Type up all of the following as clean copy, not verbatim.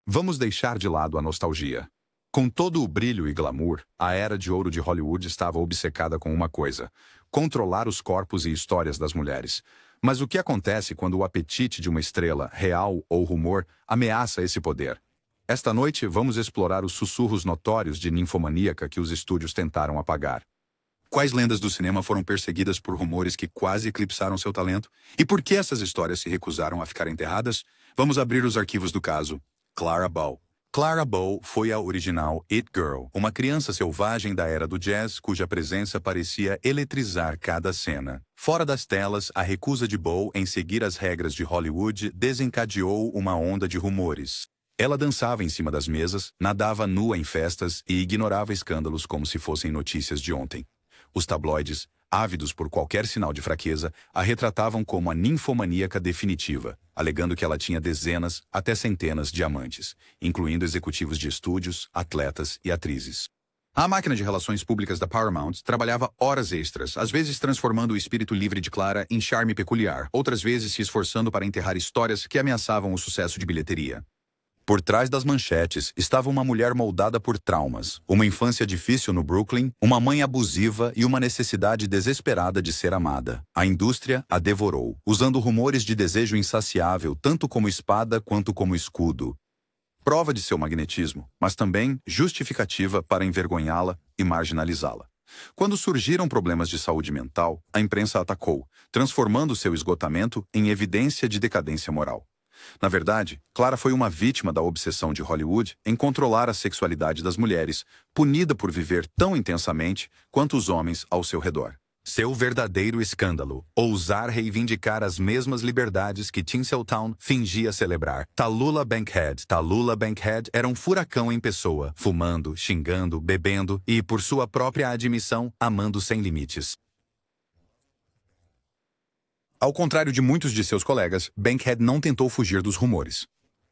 Vamos deixar de lado a nostalgia. Com todo o brilho e glamour, a era de ouro de Hollywood estava obcecada com uma coisa: controlar os corpos e histórias das mulheres. Mas o que acontece quando o apetite de uma estrela, real ou rumor, ameaça esse poder? Esta noite, vamos explorar os sussurros notórios de ninfomaníaca que os estúdios tentaram apagar. Quais lendas do cinema foram perseguidas por rumores que quase eclipsaram seu talento? E por que essas histórias se recusaram a ficar enterradas? Vamos abrir os arquivos do caso. Clara Bow. Clara Bow foi a original It Girl, uma criança selvagem da era do jazz cuja presença parecia eletrizar cada cena. Fora das telas, a recusa de Bow em seguir as regras de Hollywood desencadeou uma onda de rumores. Ela dançava em cima das mesas, nadava nua em festas e ignorava escândalos como se fossem notícias de ontem. Os tabloides, ávidos por qualquer sinal de fraqueza, a retratavam como a ninfomaníaca definitiva, alegando que ela tinha dezenas até centenas de amantes, incluindo executivos de estúdios, atletas e atrizes. A máquina de relações públicas da Paramount trabalhava horas extras, às vezes transformando o espírito livre de Clara em charme peculiar, outras vezes se esforçando para enterrar histórias que ameaçavam o sucesso de bilheteria. Por trás das manchetes estava uma mulher moldada por traumas, uma infância difícil no Brooklyn, uma mãe abusiva e uma necessidade desesperada de ser amada. A indústria a devorou, usando rumores de desejo insaciável tanto como espada quanto como escudo. Prova de seu magnetismo, mas também justificativa para envergonhá-la e marginalizá-la. Quando surgiram problemas de saúde mental, a imprensa atacou, transformando seu esgotamento em evidência de decadência moral. Na verdade, Clara foi uma vítima da obsessão de Hollywood em controlar a sexualidade das mulheres, punida por viver tão intensamente quanto os homens ao seu redor. Seu verdadeiro escândalo: ousar reivindicar as mesmas liberdades que Tinseltown fingia celebrar. Tallulah Bankhead. Tallulah Bankhead era um furacão em pessoa, fumando, xingando, bebendo e, por sua própria admissão, amando sem limites. Ao contrário de muitos de seus colegas, Bankhead não tentou fugir dos rumores.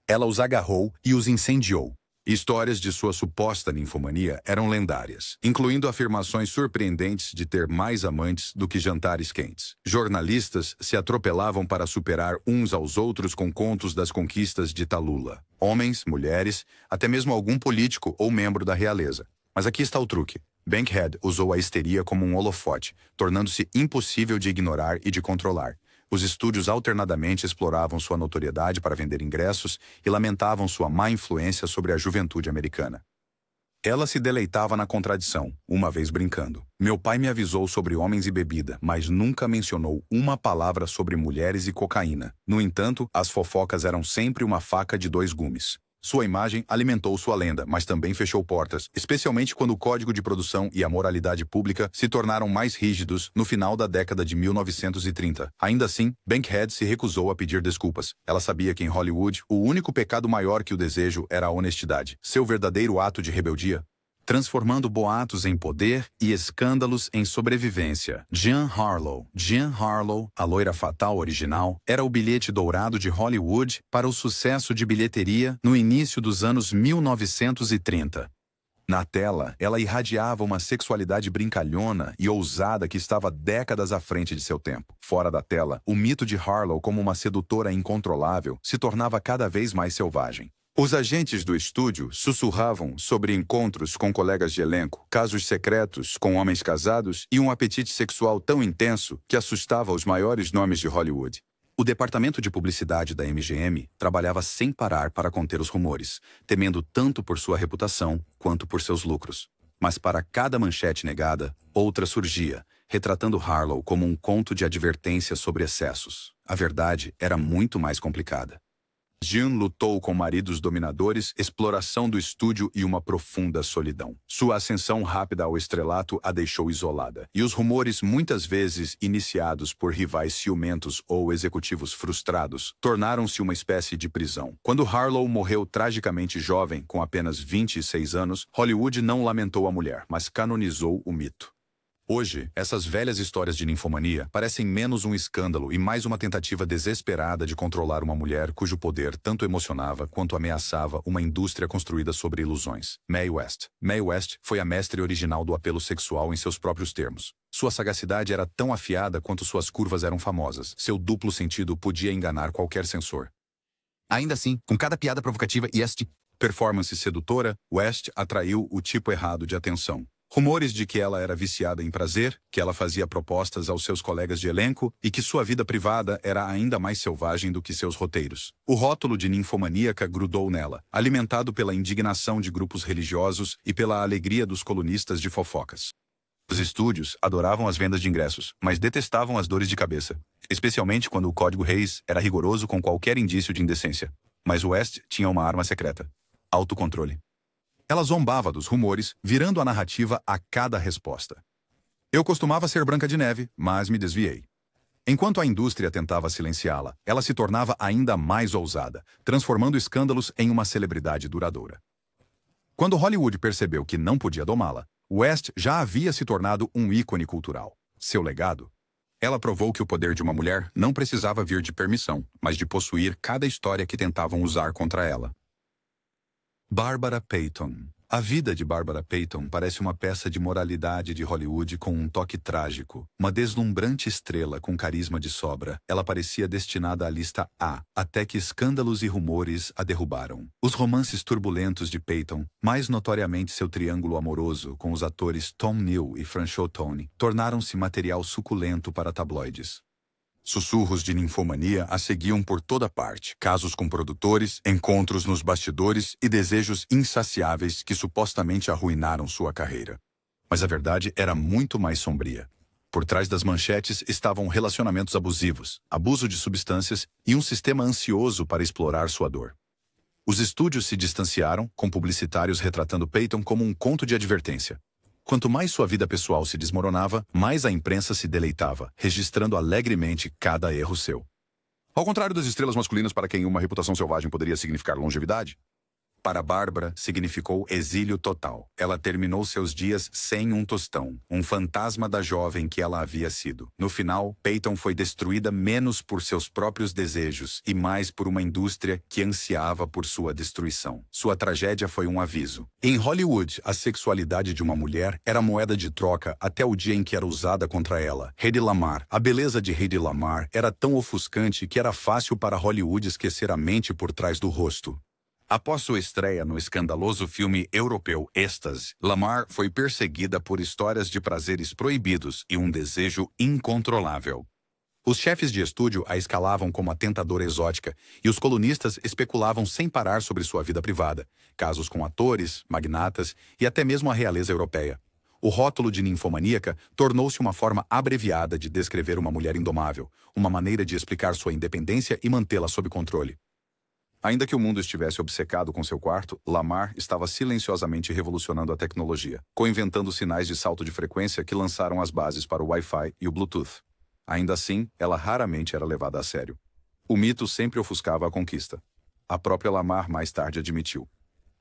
Ela os agarrou e os incendiou. Histórias de sua suposta ninfomania eram lendárias, incluindo afirmações surpreendentes de ter mais amantes do que jantares quentes. Jornalistas se atropelavam para superar uns aos outros com contos das conquistas de Tallulah. Homens, mulheres, até mesmo algum político ou membro da realeza. Mas aqui está o truque. Bankhead usou a histeria como um holofote, tornando-se impossível de ignorar e de controlar. Os estúdios alternadamente exploravam sua notoriedade para vender ingressos e lamentavam sua má influência sobre a juventude americana. Ela se deleitava na contradição, uma vez brincando. Meu pai me avisou sobre homens e bebida, mas nunca mencionou uma palavra sobre mulheres e cocaína. No entanto, as fofocas eram sempre uma faca de dois gumes. Sua imagem alimentou sua lenda, mas também fechou portas, especialmente quando o código de produção e a moralidade pública se tornaram mais rígidos no final da década de 1930. Ainda assim, Bankhead se recusou a pedir desculpas. Ela sabia que em Hollywood, o único pecado maior que o desejo era a honestidade. Seu verdadeiro ato de rebeldia? Transformando boatos em poder e escândalos em sobrevivência. Jean Harlow. Jean Harlow, a loira fatal original, era o bilhete dourado de Hollywood para o sucesso de bilheteria no início dos anos 1930. Na tela, ela irradiava uma sexualidade brincalhona e ousada que estava décadas à frente de seu tempo. Fora da tela, o mito de Harlow como uma sedutora incontrolável se tornava cada vez mais selvagem. Os agentes do estúdio sussurravam sobre encontros com colegas de elenco, casos secretos com homens casados e um apetite sexual tão intenso que assustava os maiores nomes de Hollywood. O departamento de publicidade da MGM trabalhava sem parar para conter os rumores, temendo tanto por sua reputação quanto por seus lucros. Mas para cada manchete negada, outra surgia, retratando Harlow como um conto de advertência sobre excessos. A verdade era muito mais complicada. Jean lutou com maridos dominadores, exploração do estúdio e uma profunda solidão. Sua ascensão rápida ao estrelato a deixou isolada. E os rumores, muitas vezes iniciados por rivais ciumentos ou executivos frustrados, tornaram-se uma espécie de prisão. Quando Harlow morreu tragicamente jovem, com apenas 26 anos, Hollywood não lamentou a mulher, mas canonizou o mito. Hoje, essas velhas histórias de ninfomania parecem menos um escândalo e mais uma tentativa desesperada de controlar uma mulher cujo poder tanto emocionava quanto ameaçava uma indústria construída sobre ilusões. Mae West. Mae West foi a mestre original do apelo sexual em seus próprios termos. Sua sagacidade era tão afiada quanto suas curvas eram famosas. Seu duplo sentido podia enganar qualquer censor. Ainda assim, com cada piada provocativa e este performance sedutora, West atraiu o tipo errado de atenção. Rumores de que ela era viciada em prazer, que ela fazia propostas aos seus colegas de elenco e que sua vida privada era ainda mais selvagem do que seus roteiros. O rótulo de ninfomaníaca grudou nela, alimentado pela indignação de grupos religiosos e pela alegria dos colunistas de fofocas. Os estúdios adoravam as vendas de ingressos, mas detestavam as dores de cabeça, especialmente quando o Código Hays era rigoroso com qualquer indício de indecência. Mas West tinha uma arma secreta: autocontrole. Ela zombava dos rumores, virando a narrativa a cada resposta. Eu costumava ser Branca de Neve, mas me desviei. Enquanto a indústria tentava silenciá-la, ela se tornava ainda mais ousada, transformando escândalos em uma celebridade duradoura. Quando Hollywood percebeu que não podia domá-la, West já havia se tornado um ícone cultural. Seu legado? Ela provou que o poder de uma mulher não precisava vir de permissão, mas de possuir cada história que tentavam usar contra ela. Barbara Payton. A vida de Barbara Payton parece uma peça de moralidade de Hollywood com um toque trágico. Uma deslumbrante estrela com carisma de sobra, ela parecia destinada à lista A, até que escândalos e rumores a derrubaram. Os romances turbulentos de Payton, mais notoriamente seu triângulo amoroso com os atores Tom Neal e Franchot Tony, tornaram-se material suculento para tabloides. Sussurros de ninfomania a seguiam por toda parte, casos com produtores, encontros nos bastidores e desejos insaciáveis que supostamente arruinaram sua carreira. Mas a verdade era muito mais sombria. Por trás das manchetes estavam relacionamentos abusivos, abuso de substâncias e um sistema ansioso para explorar sua dor. Os estúdios se distanciaram, com publicitários retratando Payton como um conto de advertência. Quanto mais sua vida pessoal se desmoronava, mais a imprensa se deleitava, registrando alegremente cada erro seu. Ao contrário das estrelas masculinas para quem uma reputação selvagem poderia significar longevidade, para Bárbara significou exílio total. Ela terminou seus dias sem um tostão, um fantasma da jovem que ela havia sido. No final, Payton foi destruída menos por seus próprios desejos e mais por uma indústria que ansiava por sua destruição. Sua tragédia foi um aviso. Em Hollywood, a sexualidade de uma mulher era moeda de troca até o dia em que era usada contra ela. Hedy Lamarr. A beleza de Hedy Lamarr era tão ofuscante que era fácil para Hollywood esquecer a mente por trás do rosto. Após sua estreia no escandaloso filme europeu Êxtase, Lamarr foi perseguida por histórias de prazeres proibidos e um desejo incontrolável. Os chefes de estúdio a escalavam como a tentadora exótica e os colunistas especulavam sem parar sobre sua vida privada, casos com atores, magnatas e até mesmo a realeza europeia. O rótulo de ninfomaníaca tornou-se uma forma abreviada de descrever uma mulher indomável, uma maneira de explicar sua independência e mantê-la sob controle. Ainda que o mundo estivesse obcecado com seu quarto, Lamarr estava silenciosamente revolucionando a tecnologia, coinventando sinais de salto de frequência que lançaram as bases para o Wi-Fi e o Bluetooth. Ainda assim, ela raramente era levada a sério. O mito sempre ofuscava a conquista. A própria Lamarr mais tarde admitiu: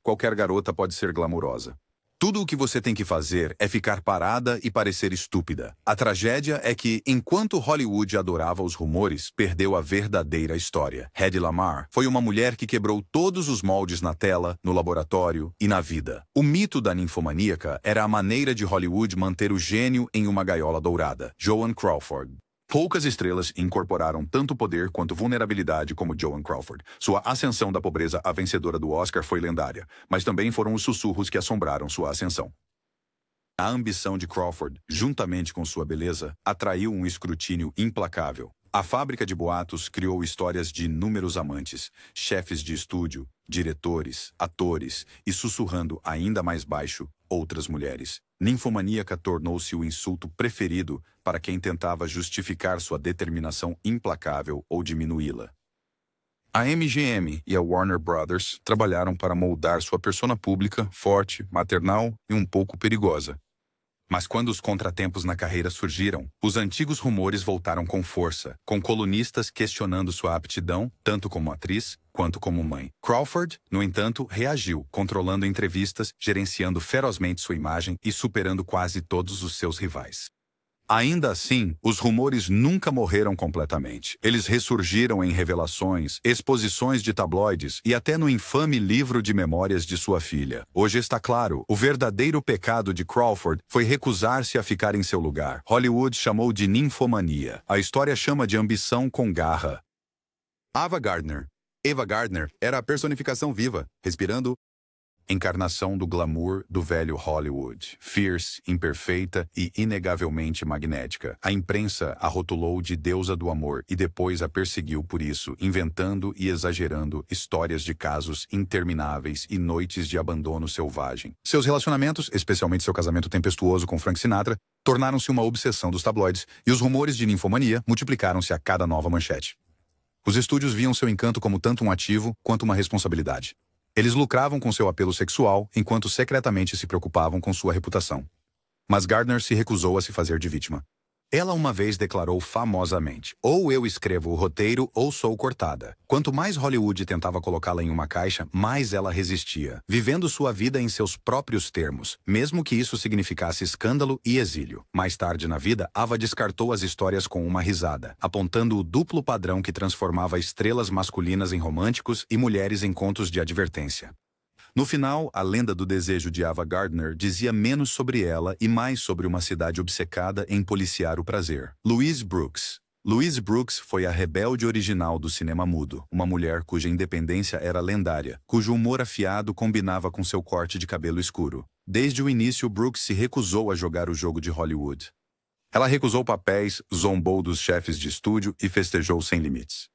qualquer garota pode ser glamurosa. Tudo o que você tem que fazer é ficar parada e parecer estúpida. A tragédia é que, enquanto Hollywood adorava os rumores, perdeu a verdadeira história. Hedy Lamarr foi uma mulher que quebrou todos os moldes na tela, no laboratório e na vida. O mito da ninfomaníaca era a maneira de Hollywood manter o gênio em uma gaiola dourada. Joan Crawford. Poucas estrelas incorporaram tanto poder quanto vulnerabilidade como Joan Crawford. Sua ascensão da pobreza à vencedora do Oscar foi lendária, mas também foram os sussurros que assombraram sua ascensão. A ambição de Crawford, juntamente com sua beleza, atraiu um escrutínio implacável. A fábrica de boatos criou histórias de inúmeros amantes, chefes de estúdio, diretores, atores e, sussurrando ainda mais baixo, outras mulheres. Ninfomaníaca tornou-se o insulto preferido para quem tentava justificar sua determinação implacável ou diminuí-la. A MGM e a Warner Brothers trabalharam para moldar sua persona pública, forte, maternal e um pouco perigosa. Mas quando os contratempos na carreira surgiram, os antigos rumores voltaram com força, com colunistas questionando sua aptidão, tanto como atriz quanto como mãe. Crawford, no entanto, reagiu, controlando entrevistas, gerenciando ferozmente sua imagem e superando quase todos os seus rivais. Ainda assim, os rumores nunca morreram completamente. Eles ressurgiram em revelações, exposições de tabloides e até no infame livro de memórias de sua filha. Hoje está claro, o verdadeiro pecado de Crawford foi recusar-se a ficar em seu lugar. Hollywood chamou de ninfomania. A história chama de ambição com garra. Ava Gardner. Ava Gardner era a personificação viva, respirando encarnação do glamour do velho Hollywood. Fierce, imperfeita e inegavelmente magnética. A imprensa a rotulou de deusa do amor e depois a perseguiu por isso, inventando e exagerando histórias de casos intermináveis e noites de abandono selvagem. Seus relacionamentos, especialmente seu casamento tempestuoso com Frank Sinatra, tornaram-se uma obsessão dos tabloides e os rumores de ninfomania multiplicaram-se a cada nova manchete. Os estúdios viam seu encanto como tanto um ativo quanto uma responsabilidade. Eles lucravam com seu apelo sexual, enquanto secretamente se preocupavam com sua reputação. Mas Gardner se recusou a se fazer de vítima. Ela uma vez declarou famosamente: ou eu escrevo o roteiro ou sou cortada. Quanto mais Hollywood tentava colocá-la em uma caixa, mais ela resistia, vivendo sua vida em seus próprios termos, mesmo que isso significasse escândalo e exílio. Mais tarde na vida, Ava descartou as histórias com uma risada, apontando o duplo padrão que transformava estrelas masculinas em românticos e mulheres em contos de advertência. No final, a lenda do desejo de Ava Gardner dizia menos sobre ela e mais sobre uma cidade obcecada em policiar o prazer. Louise Brooks. Louise Brooks foi a rebelde original do cinema mudo, uma mulher cuja independência era lendária, cujo humor afiado combinava com seu corte de cabelo escuro. Desde o início, Brooks se recusou a jogar o jogo de Hollywood. Ela recusou papéis, zombou dos chefes de estúdio e festejou sem limites.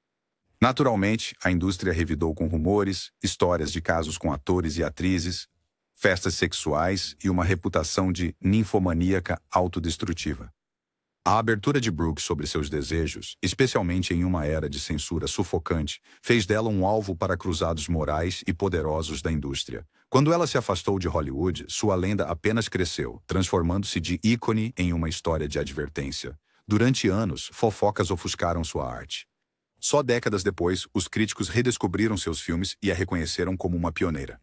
Naturalmente, a indústria revidou com rumores, histórias de casos com atores e atrizes, festas sexuais e uma reputação de ninfomaníaca autodestrutiva. A abertura de Brooks sobre seus desejos, especialmente em uma era de censura sufocante, fez dela um alvo para cruzados morais e poderosos da indústria. Quando ela se afastou de Hollywood, sua lenda apenas cresceu, transformando-se de ícone em uma história de advertência. Durante anos, fofocas ofuscaram sua arte. Só décadas depois, os críticos redescobriram seus filmes e a reconheceram como uma pioneira.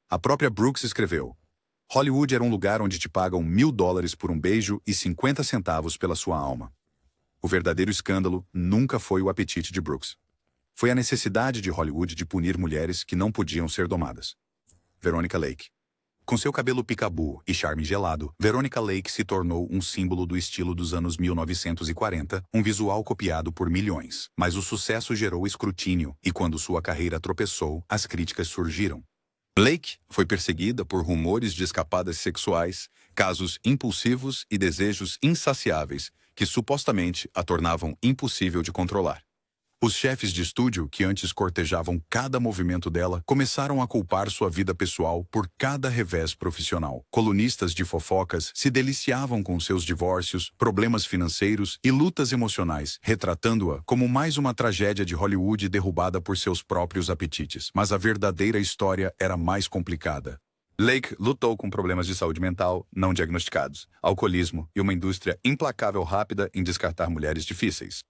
A própria Brooks escreveu: Hollywood era um lugar onde te pagam $1000 por um beijo e 50 centavos pela sua alma. O verdadeiro escândalo nunca foi o apetite de Brooks. Foi a necessidade de Hollywood de punir mulheres que não podiam ser domadas. Veronica Lake. Com seu cabelo picabu e charme gelado, Veronica Lake se tornou um símbolo do estilo dos anos 1940, um visual copiado por milhões. Mas o sucesso gerou escrutínio, e quando sua carreira tropeçou, as críticas surgiram. Lake foi perseguida por rumores de escapadas sexuais, casos impulsivos e desejos insaciáveis que supostamente a tornavam impossível de controlar. Os chefes de estúdio, que antes cortejavam cada movimento dela, começaram a culpar sua vida pessoal por cada revés profissional. Colunistas de fofocas se deliciavam com seus divórcios, problemas financeiros e lutas emocionais, retratando-a como mais uma tragédia de Hollywood derrubada por seus próprios apetites. Mas a verdadeira história era mais complicada. Lake lutou com problemas de saúde mental não diagnosticados, alcoolismo e uma indústria implacável rápida em descartar mulheres difíceis.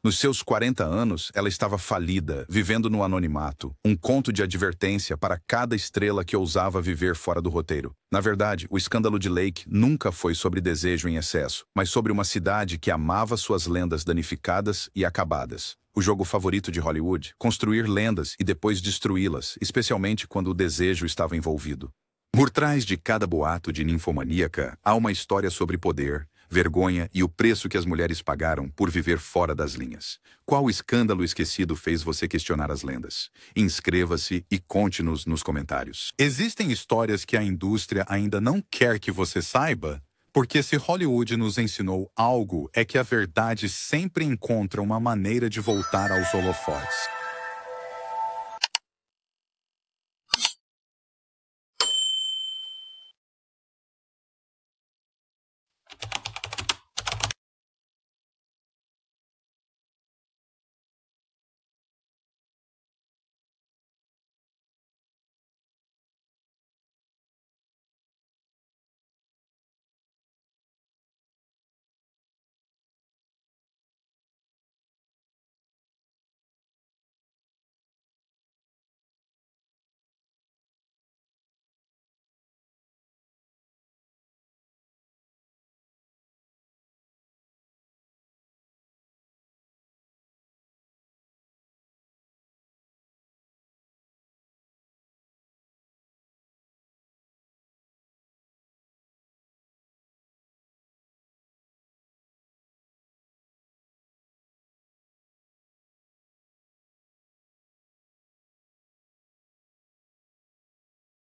Nos seus 40 anos, ela estava falida, vivendo no anonimato, um conto de advertência para cada estrela que ousava viver fora do roteiro. Na verdade, o escândalo de Lake nunca foi sobre desejo em excesso, mas sobre uma cidade que amava suas lendas danificadas e acabadas. O jogo favorito de Hollywood, construir lendas e depois destruí-las, especialmente quando o desejo estava envolvido. Por trás de cada boato de ninfomaníaca, há uma história sobre poder, vergonha e o preço que as mulheres pagaram por viver fora das linhas. Qual escândalo esquecido fez você questionar as lendas? Inscreva-se e conte-nos nos comentários. Existem histórias que a indústria ainda não quer que você saiba? Porque se Hollywood nos ensinou algo, é que a verdade sempre encontra uma maneira de voltar aos holofotes.